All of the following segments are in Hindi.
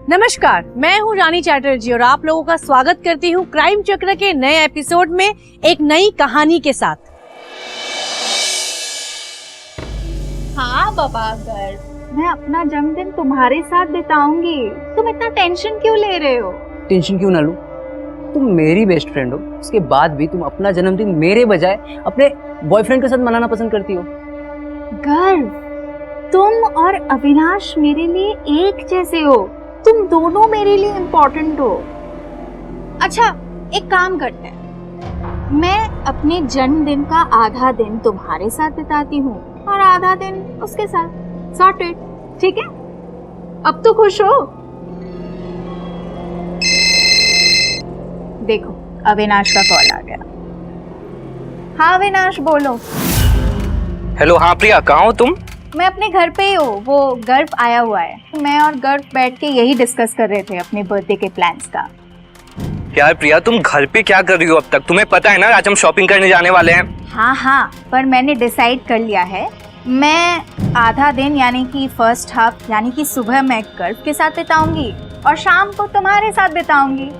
नमस्कार, मैं हूं रानी चैटर्जी और आप लोगों का स्वागत करती हूं क्राइम चक्र के नए एपिसोड में एक नई कहानी के साथ। हाँ बाबा, अगर मैं अपना जन्मदिन तुम्हारे साथ बिताऊंगी, तुम इतना टेंशन क्यों ले रहे हो? टेंशन क्यों ना लूं? तुम मेरी बेस्ट फ्रेंड हो, उसके बाद भी तुम अपना जन्मदिन मेरे बजाय अपने बॉयफ्रेंड के साथ मनाना पसंद करती हो। गर्व, तुम और अविनाश मेरे लिए एक जैसे हो। तुम दोनों मेरे लिए इम्पोर्टेंट हो। अच्छा, एक काम करते हैं, मैं अपने जन्मदिन का आधा दिन तुम्हारे साथ बिताती हूँ और आधा दिन उसके साथ। सॉर्टेड, ठीक है? अब तो खुश हो? देखो, अविनाश का कॉल आ गया। हाँ अविनाश, बोलो। हेलो, हाँ प्रिया, कहाँ हो तुम? मैं अपने घर पे ही हूँ। वो गर्व आया हुआ है। मैं और गर्व बैठ के यही डिस्कस कर रहे थे अपने बर्थडे के प्लान्स का। यार प्रिया, तुम घर पे क्या कर रही हो अब तक? तुम्हें पता है ना आज हम शॉपिंग करने जाने वाले हैं। हाँ, पर मैंने डिसाइड कर लिया है, मैं आधा दिन यानी कि फर्स्ट हाफ यानी कि सुबह मैं गर्व के साथ बिताऊंगी और शाम को तुम्हारे साथ बिताऊंगी।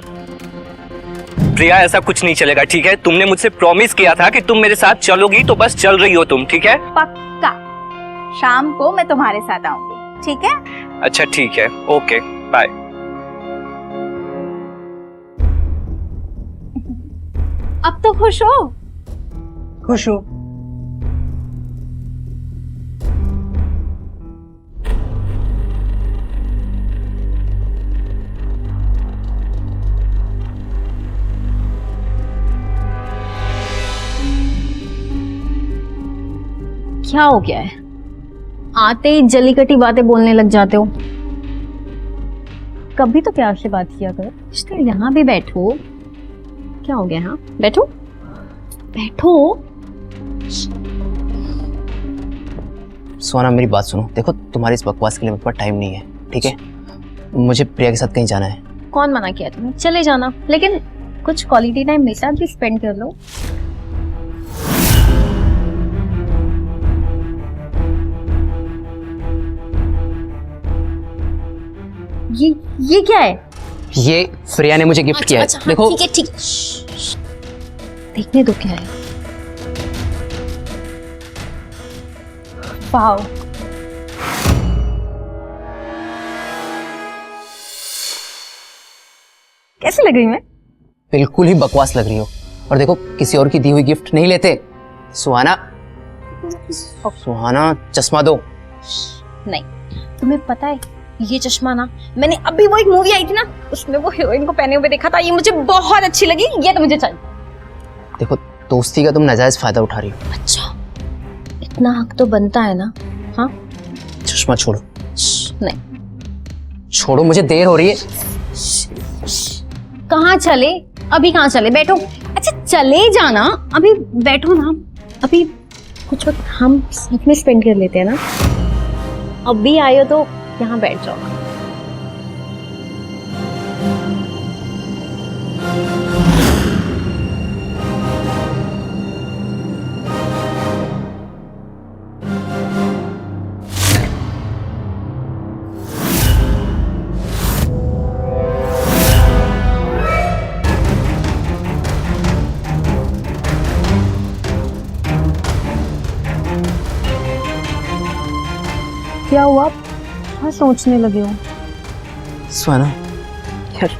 प्रिया, ऐसा कुछ नहीं चलेगा, ठीक है? तुमने मुझसे प्रॉमिस किया था कि तुम मेरे साथ चलोगी, तो बस चल रही हो तुम, ठीक है? पक्का शाम को मैं तुम्हारे साथ आऊंगी, ठीक है? अच्छा ठीक है, ओके, बाय। अब तो खुश हो? खुश हो? क्या हो गया है? आते ही जली कटी बातें बोलने लग जाते हो। कभी तो प्यार से बात किया करो। इसलिए यहाँ भी बैठो। क्या हो गया? हाँ, बैठो बैठो। सोना, मेरी बात सुनो। देखो, तुम्हारी इस बकवास के लिए मेरे पास टाइम नहीं है, ठीक है? मुझे प्रिया के साथ कहीं जाना है। कौन मना किया तुम्हें? चले जाना, लेकिन कुछ क्वालिटी टाइम मेरे साथ भी स्पेंड कर लो। ये क्या है? ये प्रिया ने मुझे गिफ्ट किया है। हाँ, देखो, ठीक है। देखने दो क्या है। वाओ, कैसी लग रही मैं? बिल्कुल ही बकवास लग रही हो। और देखो, किसी और की दी हुई गिफ्ट नहीं लेते। सुहाना, चश्मा दो। नहीं, तुम्हें पता है ये चश्मा ना, मैंने अभी वो एक मूवी आई थी ना, उसमें वो हीरोइन को पहने हुए देखा था। ये मुझे बहुत अच्छी लगी, ये तो मुझे चाहिए। देखो, दोस्ती का तुम नाजायज फायदा उठा रही हो। अच्छा, इतना हक तो बनता है ना? हाँ, चश्मा छोड़ो। नहीं, छोड़ो, मुझे देर हो रही है। कहाँ चले? अभी कहाँ चले? बैठो। अच्छा, चले जाना, अभी बैठो ना। अभी कुछ वक्त हम साथ में स्पेंड कर लेते हैं ना। अभी आए हो तो यहाँ बैठ जाओ। क्या हुआ? क्या सोचने लगे हो? सुहाना, यार,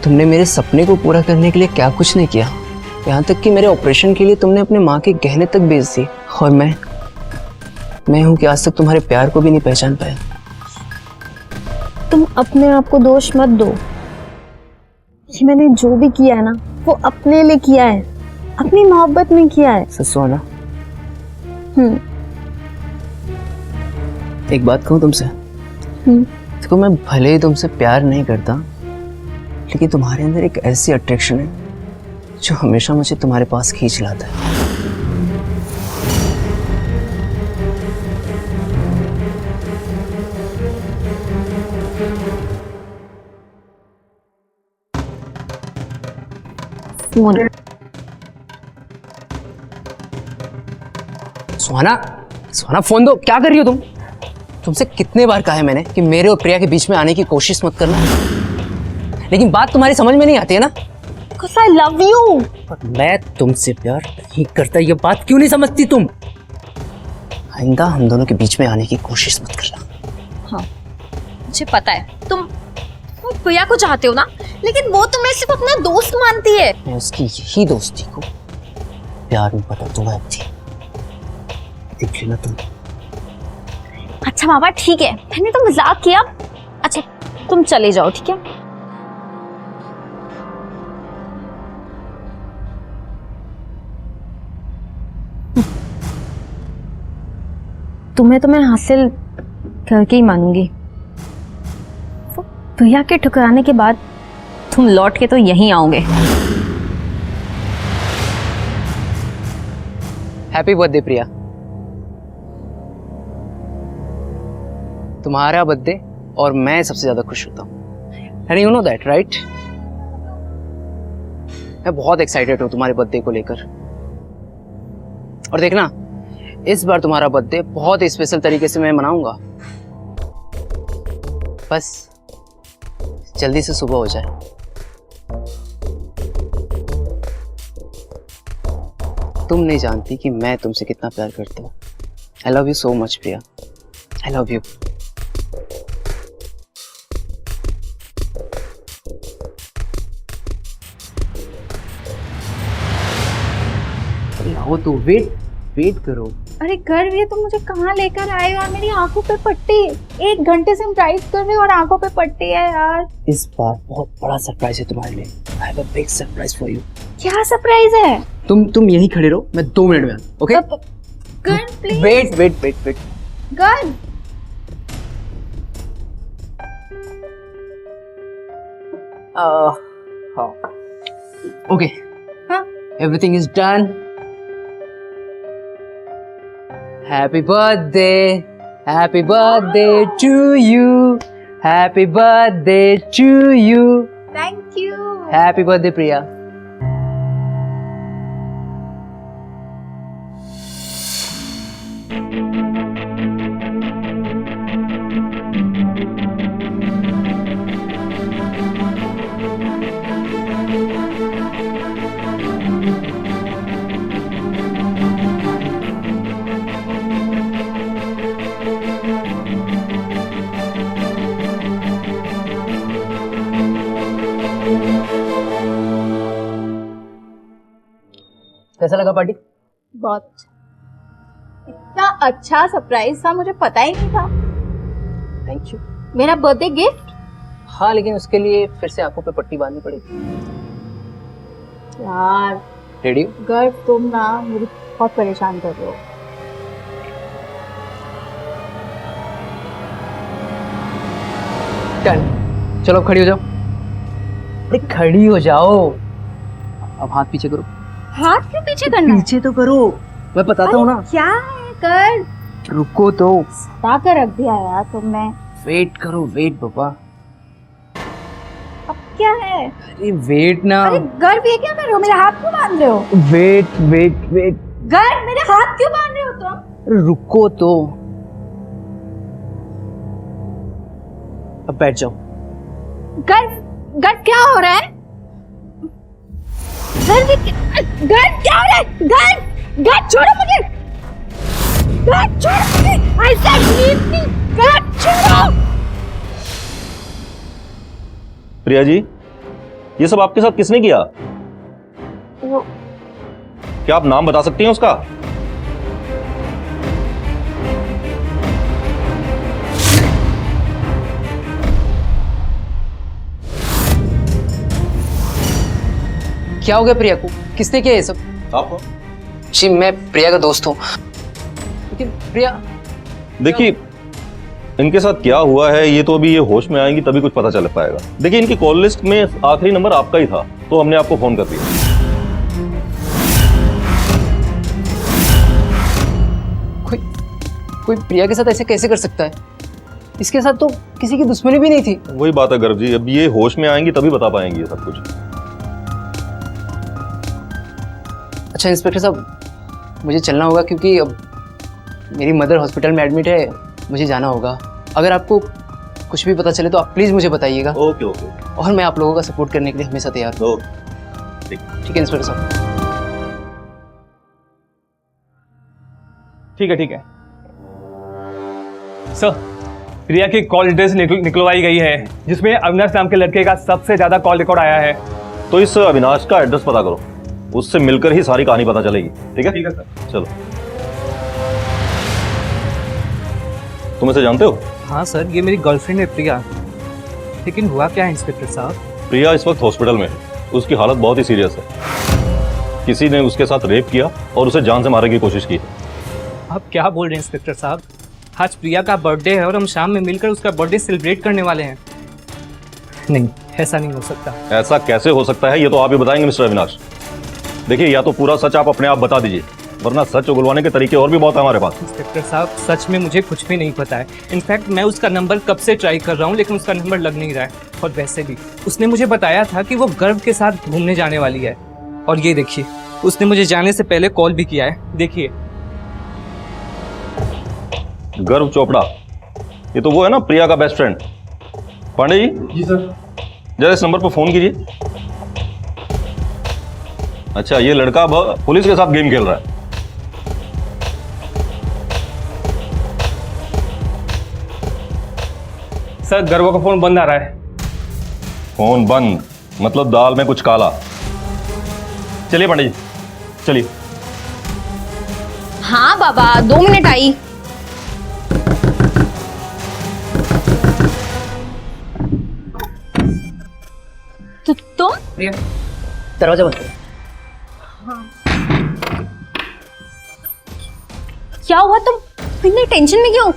तुमने मेरे सपने को पूरा करने के लिए क्या कुछ नहीं किया। यहाँ तक कि मेरे ऑपरेशन के लिए तुमने अपने माँ के गहने तक बेच दिए। और मैं हूँ कि आज तक तुम्हारे प्यार को भी नहीं पहचान पाया। तुम अपने आप को दोष मत दो। कि मैंने जो भी किया है ना, वो अपने लिए किया है, अपनी मोहब्बत में किया है। सच सुहाना, एक बात कहूँ तुमसे? देखो, मैं भले ही तुमसे प्यार नहीं करता, लेकिन तुम्हारे अंदर एक ऐसी अट्रैक्शन है जो हमेशा मुझे तुम्हारे पास खींच लाता है। सुहाना, फोन दो। क्या कर रही हो तुम? तुमसे कितने बार कहा है मैंने कि मेरे और प्रिया के बीच में आने की कोशिश मत करना, लेकिन बात तुम्हारी समझ में नहीं आती है ना। Because I love you. पर मैं तुमसे प्यार नहीं करता, ये बात क्यों नहीं समझती तुम? आइंदा हम दोनों के बीच में आने की कोशिश मत करना। हाँ, मुझे पता है तुम प्रिया को चाहते हो ना, लेकिन वो तुम्हें सिर्फ अपना दोस्त मानती है। मैं उसकी यही दोस्ती को प्यार में बदल दूंगा। देख लेना तुम। अच्छा बाबा ठीक है, मैंने तो मजाक किया। अच्छा तुम चले जाओ, ठीक है? तुम्हें तो मैं हासिल करके ही मानूंगी। प्रिया के ठुकराने के बाद तुम लौट के तो यहीं आओगे। हैप्पी बर्थडे प्रिया। तुम्हारा बर्थडे और मैं सबसे ज्यादा खुश होता हूँ। And you know that right? मैं बहुत एक्साइटेड हूँ तुम्हारे बर्थडे को लेकर। और देखना, इस बार तुम्हारा बर्थडे बहुत ही स्पेशल तरीके से मैं मनाऊंगा। बस जल्दी से सुबह हो जाए। तुम नहीं जानती कि मैं तुमसे कितना प्यार करता हूँ। I love you so much Priya, I love you. आओ तो वेट करो। अरे गर्व, ये तुम मुझे कहाँ लेकर आए हो? और मेरी आंखों पे पट्टी। 1 घंटे से हम ड्राइव कर रहे हो और आंखों पे पट्टी है यार। इस बार बहुत बड़ा सरप्राइज है तुम्हारे लिए। I have a big surprise for you. क्या सरप्राइज है? तुम यहीं खड़े रहो, मैं 2 मिनट में आता हूं, ओके? गर्व प्लीज। वेट। गर्व, हाँ ओके, हाँ everything is done. Happy birthday to you, happy birthday to you, thank you. Happy birthday Priya. कैसा लगा पार्टी? बहुत अच्छा। इतना अच्छा सरप्राइज था, मुझे पता ही नहीं था। Thank you. मेरा बर्थडे गिफ्ट? हाँ, लेकिन उसके लिए फिर से आंखों पे पट्टी बांधनी पड़ेगी। यार रेडी? गर्व, तुम ना मुझे बहुत परेशान कर रहे हो। डन। चलो खड़ी हो जाओ। अरे खड़ी हो जाओ। अब हाथ पीछे करो। हाथ क्यों पीछे करना? पीछे तो करो, मैं बताता हूँ ना। क्या है कर? रुको तो। सता कर रख दिया यार तुमने। वेट करो, वेट पापा। अब क्या है? अरे वेट ना। अरे गर्व, ये क्या कर रहे हो? मेरे हाथ क्यों बांध रहे हो? वेट। गर्व, मेरे हाथ क्यों बांध रहे हो तुम? अरे रुको तो। अब बैठ जाओ। गर्व क्या हो रहा है? गर्व क्या हो रहा है? गर्व छोड़ो मुझे। गर्व छोड़ो मुझे। I said leave me। गर्व छोड़ो। प्रिया जी, ये सब आपके साथ किसने किया? क्या आप नाम बता सकती हैं उसका? क्या हो गया प्रिया को? किसने किया ये सब? आप? जी मैं प्रिया का दोस्त हूँ, लेकिन प्रिया। देखिए, इनके साथ क्या हुआ है ये तो अभी ये होश में आएंगी तभी कुछ पता चल पाएगा। देखिए, इनकी कॉल लिस्ट में आखिरी नंबर आपका ही था, तो हमने आपको फोन कर दिया। कोई प्रिया के साथ ऐसे कैसे कर सकता है? इसके साथ तो किसी की दुश्मनी भी नहीं थी। वही बात है गर्व जी, अब ये होश में आएंगी तभी बता पाएंगी ये सब कुछ। अच्छा इंस्पेक्टर साहब, मुझे चलना होगा क्योंकि अब मेरी मदर हॉस्पिटल में एडमिट है मुझे जाना होगा। अगर आपको कुछ भी पता चले तो आप प्लीज़ मुझे बताइएगा। ओके ओके और मैं आप लोगों का सपोर्ट करने के लिए हमेशा तैयार हूँ। ओके। ठीक है इंस्पेक्टर साहब। ठीक है सर, प्रिया की कॉल डिटेल्स निकलवाई गई है जिसमें अविनाश नाम के लड़के का सबसे ज्यादा कॉल रिकॉर्ड आया है। तो इस अविनाश का एड्रेस पता करो, उससे मिलकर ही सारी कहानी पता चलेगी। ठीक है सर। चलो। तुम इसे जानते हो? हाँ सर, ये मेरी गर्लफ्रेंड है प्रिया। लेकिन हुआ क्या है इंस्पेक्टर साहब? प्रिया इस वक्त हॉस्पिटल में है, उसकी हालत बहुत ही सीरियस है। किसी ने उसके साथ रेप किया और उसे जान से मारने की कोशिश की। आप क्या बोल रहे हैं इंस्पेक्टर साहब? आज प्रिया का बर्थडे है और हम शाम में मिलकर उसका बर्थडे सेलिब्रेट करने वाले हैं। नहीं, ऐसा नहीं हो सकता। ऐसा कैसे हो सकता है ये तो आप ही बताएंगे मिस्टर अविनाश। देखिए, या तो पूरा सच आप अपने आप बता दीजिए, वरना सच उगलवाने के तरीके और भी बहुत है हमारे पास। इंस्पेक्टर साहब, सच में मुझे कुछ भी नहीं पता है। इनफैक्ट मैं उसका नंबर कब से ट्राई कर रहा हूँ लेकिन उसका नंबर लग नहीं रहा है। और वैसे भी उसने मुझे बताया था कि वो गर्व के साथ घूमने जाने वाली है। और ये देखिए, उसने मुझे जाने से पहले कॉल भी किया है। देखिए। गर्व चोपड़ा, ये तो वो है ना प्रिया का बेस्ट फ्रेंड। पांडे जी। जी सर। जरा इस नंबर पर फोन कीजिए। अच्छा, ये लड़का अब पुलिस के साथ गेम खेल रहा है। सर, गर्व का फोन बंद आ रहा है। फोन बंद मतलब दाल में कुछ काला। चलिए पांडे जी, चलिए। हाँ बाबा, 2 मिनट आई। तो तुम दरवाजा बंद करो। क्या हुआ? तुम इतने टेंशन में क्यों?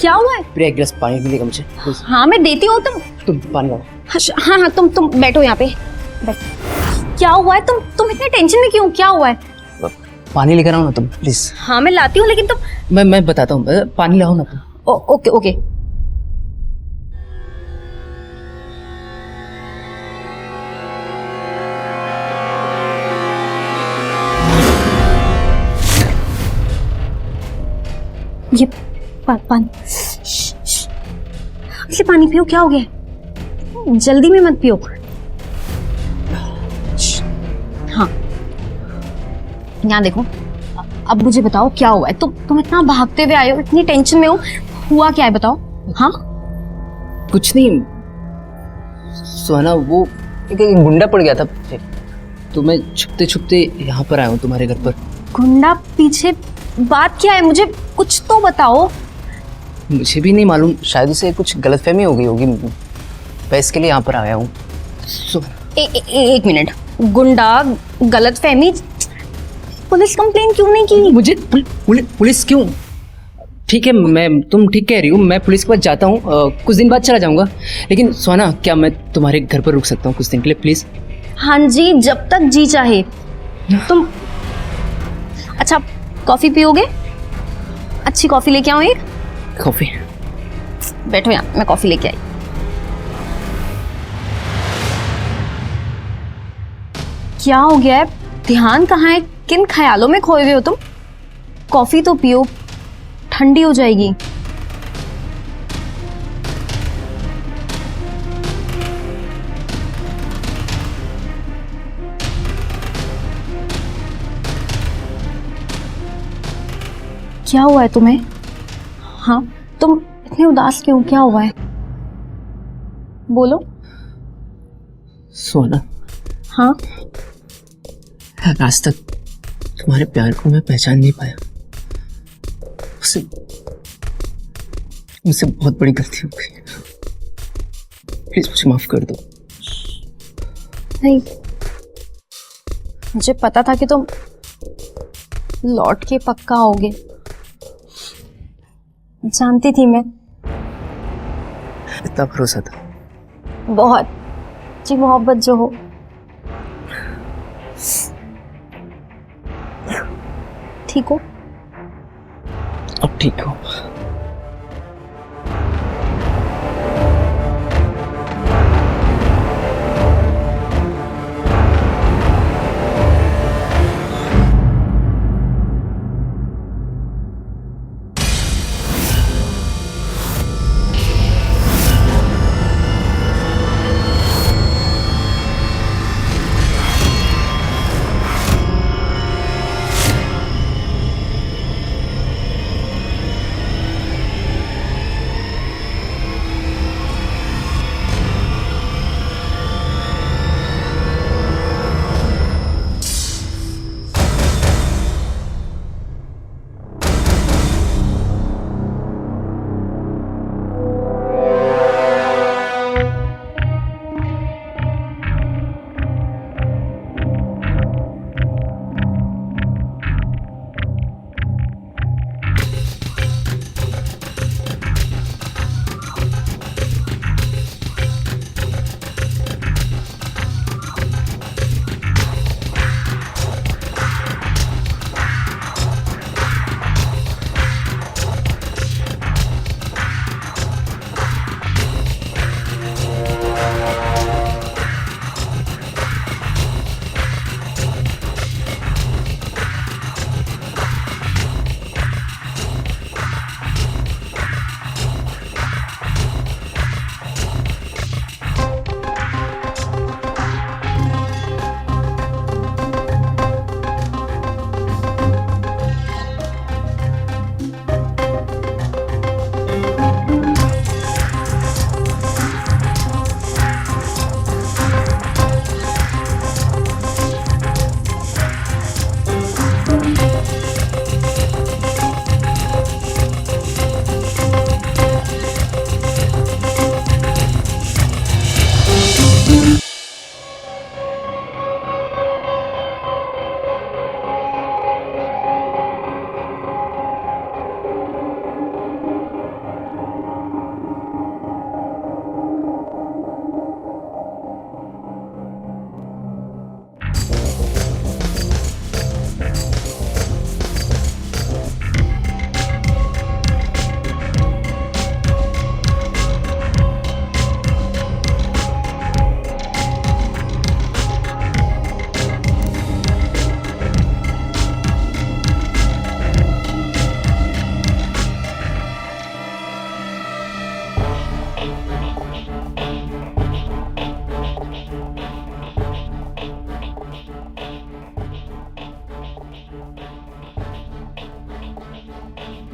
क्या हुआ है? प्रिया एक गिलास पानी मिलेगा मुझे प्लीज? हाँ मैं देती हूँ। तुम पानी लाओ। हाँ तुम बैठो यहाँ पे। क्या हुआ है? तुम इतने टेंशन में क्यों? क्या हुआ है? पानी लेकर आओ ना तुम प्लीज। हाँ मैं लाती हूँ, लेकिन तुम मैं बताता हूँ, पानी लाओ ना तुम। ओके। ये पानी, इसे पानी पियो। क्या हो गया? जल्दी में मत पियो। हाँ, यहाँ देखो। अब मुझे बताओ क्या हुआ है? तुम इतना भागते हुए आए हो, इतनी टेंशन में हो। हुआ क्या है बताओ। हाँ कुछ नहीं सुहाना, वो एक गुंडा पड़ गया था तो मैं छुपते छुपते यहाँ पर आया हूँ तुम्हारे घर पर। गुंडा पीछे? बात क्या है? मुझे कुछ तो बताओ। मुझे भी नहीं मालूम, शायद उसे कुछ गलतफहमी हो गई होगी। मैं इसके लिए यहाँ पर आया हूँ। एक मिनट। गुंडा, गलतफहमी, पुलिस कंप्लेन क्यों नहीं की? मुझे पुलिस क्यों? ठीक है, तुम ठीक कह रही हो, मैं पुलिस के पास जाता हूँ, कुछ दिन बाद चला जाऊँगा। लेकिन सोना, क्या मैं तुम्हारे घर पर रुक सकता हूँ कुछ दिन के लिए प्लीज़? हाँ जी, जब तक जी चाहे। तुम अच्छा कॉफी पियोगे? अच्छी कॉफी लेके आऊँ एक? कॉफी? बैठो यहाँ, मैं कॉफी लेके आई। क्या हो गया है? ध्यान कहाँ है? किन ख्यालों में खोए हुए हो तुम? कॉफी तो पियो, ठंडी हो जाएगी। क्या हुआ है तुम्हें? हाँ, तुम इतने उदास क्यों? क्या हुआ है? बोलो। सोना, हाँ आज तक तुम्हारे प्यार को मैं पहचान नहीं पाया। मुझसे बहुत बड़ी गलती हो गई, प्लीज मुझे माफ कर दो। नहीं, मुझे पता था कि तुम लौट के पक्का आओगे। जानती थी मैं। इतना भरोसा था। बहुत जी, मोहब्बत जो हो। ठीक हो? अब ठीक हो।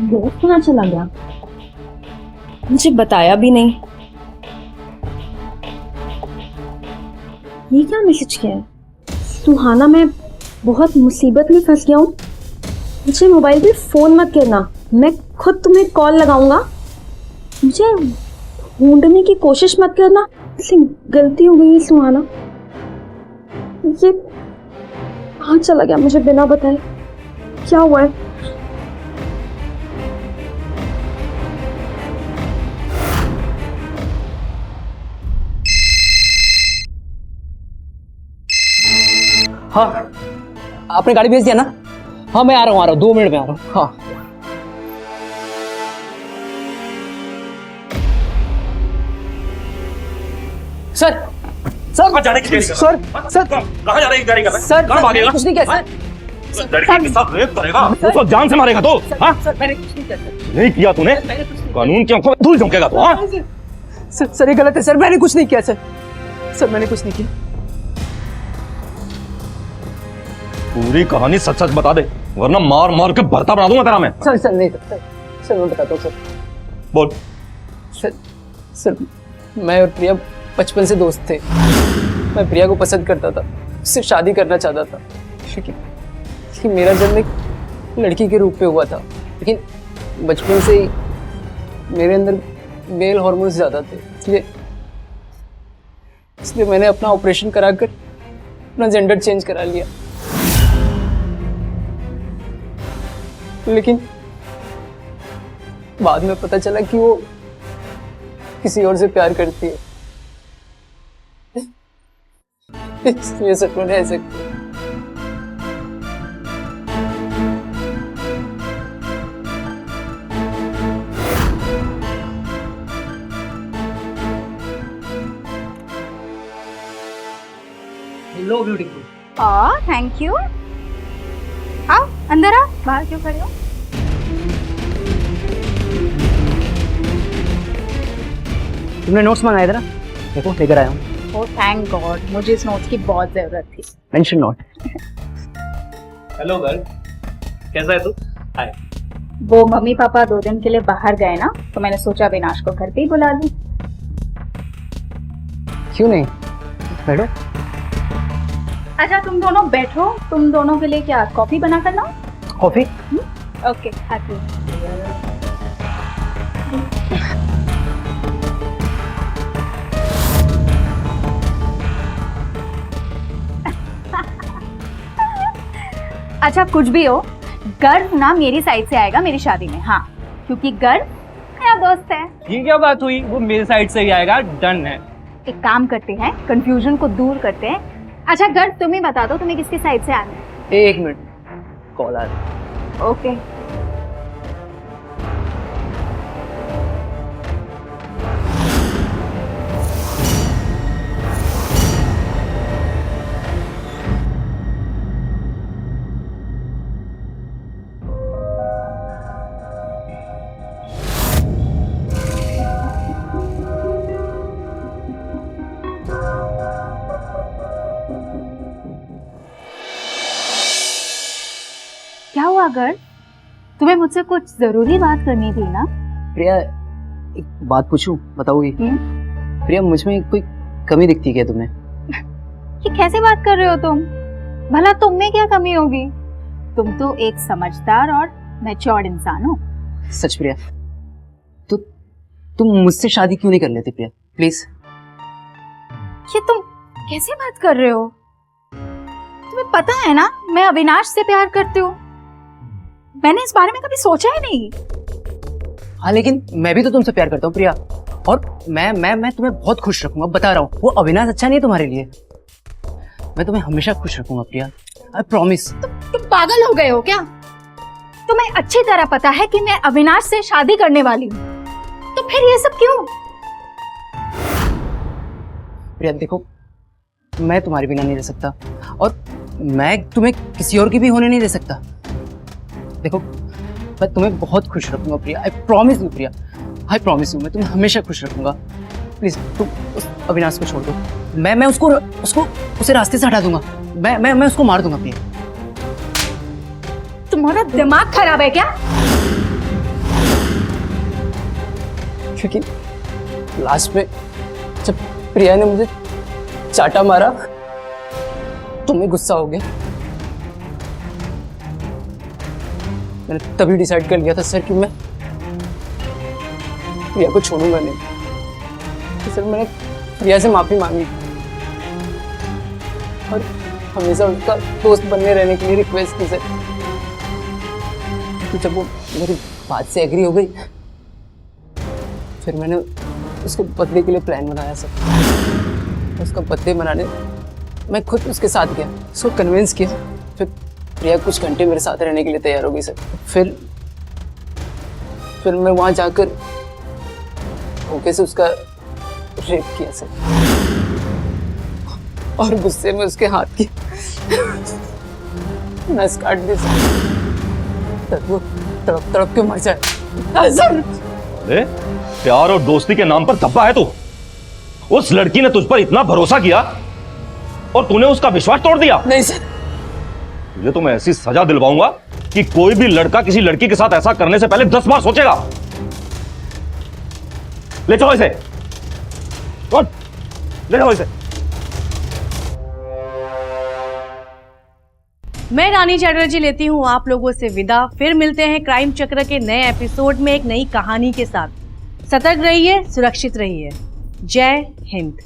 दोस्त कहाँ चला गया? मुझे बताया भी नहीं। ये क्या मैसेज किया है? सुहाना, मैं बहुत मुसीबत में फंस गया हूँ, मुझे मोबाइल पे फोन मत करना, मैं खुद तुम्हें कॉल लगाऊंगा, मुझे ढूंढने की कोशिश मत करना, इससे गलती हो गई है सुहाना। ये कहाँ चला गया मुझे बिना बताए? क्या हुआ है? हाँ, आपने गाड़ी भेज दिया ना? हाँ, मैं आ रहा हूँ 2 मिनट में आ रहा हूँ। हाँ सर, कहाँ जा रहे हैं? सर, कहाँ जा रहे हैं? गाड़ी कर रहे हैं? सर, कहाँ भागेगा? कुछ नहीं किया सर। लड़की के साथ रेप करेगा? उसको जान से मारेगा तो? हाँ? सर, मैंने कुछ नहीं किया सर। नहीं किया तूने? कानून की आंखों में धूल झोंकेगा तू, हाँ? सर, ये गलत है सर, मैंने कुछ नहीं किया सर। सर, मैंने कुछ नहीं किया। पूरी कहानी सच सच बता दे, वरना मार मार के भरता बना दूंगा तेरा मैं। सर नहीं सर, मैं बताता हूँ सर। बोल। सर, मैं और प्रिया बचपन से दोस्त थे। मैं प्रिया को पसंद करता था, उससे शादी करना चाहता था, लेकिन मेरा जन्म एक लड़की के रूप में हुआ था। लेकिन बचपन से ही मेरे अंदर मेल हार्मोन्स ज़्यादा थे, इसलिए मैंने अपना ऑपरेशन कराकर अपना जेंडर चेंज करा लिया। लेकिन बाद में पता चला कि वो किसी और से प्यार करती है, इसलिए सर मैंने ऐसे किया। Hello beautiful. Thank you. आओ अंदर आओ, बाहर क्यों खड़े हो? तुमने नोट्स मंगाए थे ना, देखो लेकर आया हूँ। ओह थैंक गॉड, मुझे इस नोट्स की बहुत जरूरत थी। Mention note. हेलो गर्ल, कैसा है तू? हाय। वो मम्मी पापा 2 दिन के लिए बाहर गए ना, तो मैंने सोचा अविनाश को घर पे ही बुला लूं। क्यों नहीं, बैठो। अच्छा तुम दोनों बैठो, तुम दोनों के लिए क्या कॉफी बना कर लाऊं? कॉफी? ओके आती हूँ। अच्छा कुछ भी हो, गर्व ना मेरी साइड से आएगा मेरी शादी में। हाँ, क्योंकि गर्व मेरा दोस्त है। ये क्या बात हुई? वो मेरे साइड से ही आएगा, डन है। एक काम करते हैं, कंफ्यूजन को दूर करते हैं। अच्छा गर्व तुम ही बता दो तुम्हें किसकी साइड से आना है? 1 मिनट, कॉल आ रही है। ओके। क्या हुआ गर्व? तुम्हें मुझसे कुछ जरूरी बात करनी थी ना? प्रिया, एक बात पूछूं, बताओगी? प्रिया, मुझ में कोई कमी दिखती है क्या तुम्हें? ये कैसे बात कर रहे हो तुम? भला तुम में क्या कमी होगी? तुम तो एक समझदार और मैच्योर्ड इंसान हो। सच प्रिया, तो तुम मुझसे शादी क्यों नहीं कर लेते प्रिया, प्लीज? ये तुम कैसे बात कर रहे हो? तुम्हें पता है ना मैं अविनाश से प्यार करती हूँ। मैंने इस बारे में कभी सोचा ही नहीं। हाँ, लेकिन मैं भी तो तुमसे प्यार करता हूँ प्रिया, और मैं तुम्हें बहुत खुश रखूंगा, बता रहा हूँ। वो अविनाश अच्छा नहीं है तुम्हारे लिए, मैं तुम्हें हमेशा खुश रखूंगा प्रिया, आई प्रॉमिस। तुम पागल हो गए हो क्या? तुम्हें अच्छी तरह पता है कि मैं अविनाश से शादी करने वाली हूँ, तो फिर ये सब क्यों? प्रिया देखो, मैं तुम्हारे बिना नहीं रह सकता, और मैं तुम्हें किसी और की भी होने नहीं दे सकता। देखो, मैं तुम्हें बहुत खुश रखूंगा Priya, I promise you Priya, I promise you, मैं तुम्हें हमेशा खुश रखूंगा। प्लीज तुम उस अविनाश को छोड़ दो, मैं उसको उसे रास्ते से हटा दूंगा, मैं उसको मार दूंगा प्रिया। तुम्हारा दिमाग खराब है क्या? क्योंकि लास्ट में जब प्रिया ने मुझे चाटा मारा तुम्हें गुस्सा हो गया। मैंने तभी डिसाइड कर लिया था सर कि मैं प्रिया को छोड़ूंगा नहीं। तो सर मैंने प्रिया से माफी मांगी और हमेशा उसका दोस्त बनने रहने के लिए रिक्वेस्ट की सर। तो जब वो मेरी बात से एग्री हो गई फिर मैंने उसके बर्थडे के लिए प्लान बनाया सर। उसका बर्थडे मनाने मैं खुद उसके साथ गया, उसको कन्विंस किया। फिर प्रिया कुछ घंटे मेरे साथ रहने के लिए तैयार हो गई सर। फिर मैं वहाँ जाकर धोखे से उसका रेप किया सर और गुस्से में उसके हाथ की नस काट दी सर। तब वो तड़प तड़प के मर जाए सर। अरे प्यार और दोस्ती के नाम पर धब्बा है तू। उस लड़की ने तुझ पर इतना भरोसा किया और तूने उसका विश्वास तोड़ दिया। नहीं सर, तुझे तो मैं ऐसी सजा दिलवाऊंगा कि कोई भी लड़का किसी लड़की के साथ ऐसा करने से पहले 10 बार सोचेगा। ले चलो इसे, ले जाओ इसे। मैं रानी चैटर्जी लेती हूँ आप लोगों से विदा। फिर मिलते हैं क्राइम चक्र के नए एपिसोड में एक नई कहानी के साथ। सतर्क रहिए, सुरक्षित रहिए। जय हिंद।